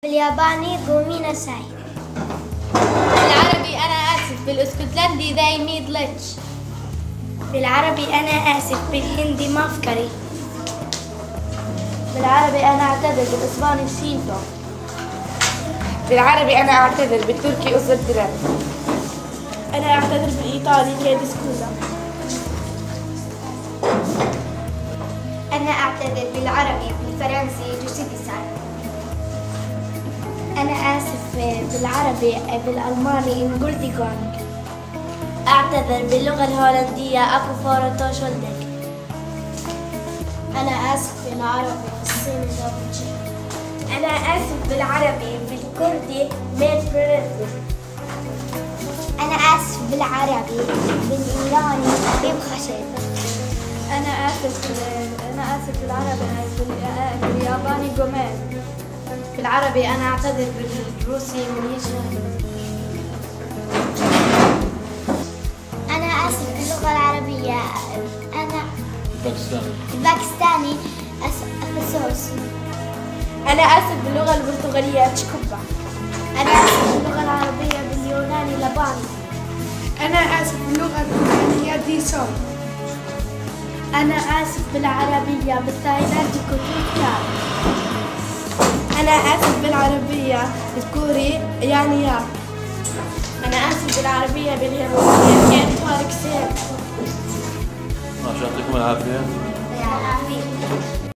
بالياباني قومي ناساي. بالعربي أنا آسف. بالاسكتلندي they need lunch. بالعربي أنا آسف. بالهندي مافكري. بالعربي أنا أعتذر. بالإسباني سينتو. بالعربي أنا أعتذر. بالتركي أزر دلال. أنا أعتذر بالإيطالي كيدي سكوزا. أنا أعتذر بالعربي. بالفرنسي جوسيدي سان. أنا آسف بالعربي. بالألماني إنجولدي غونغ. أعتذر باللغة الهولندية أكو فورتو شولدك. أنا آسف بالعربي. بالصيني دوبتشي. أنا آسف بالعربي. بالكردي ميت بريتلي. أنا آسف بالعربي. بالإيراني حبيب خشب. أنا آسف بالعربي. بالياباني جوميز. بالعربي أنا أعتذر. بالروسي مليشيا. أنا آسف باللغة العربية. أنا الباكستاني أفسوس. أنا آسف باللغة البرتغالية تشكوبا. أنا آسف باللغة العربية. باليوناني لباني. أنا آسف باللغة اليونانية ديسون. أنا آسف بالعربية. بالتايلاندي كوتوكا. أنا آسف بالعربية. بالكوري يعني يا. أنا آسف بالعربية. بالهيروغليفية كيف طارق سير. ما شاء الله يعطيكم العافية. يا عافية.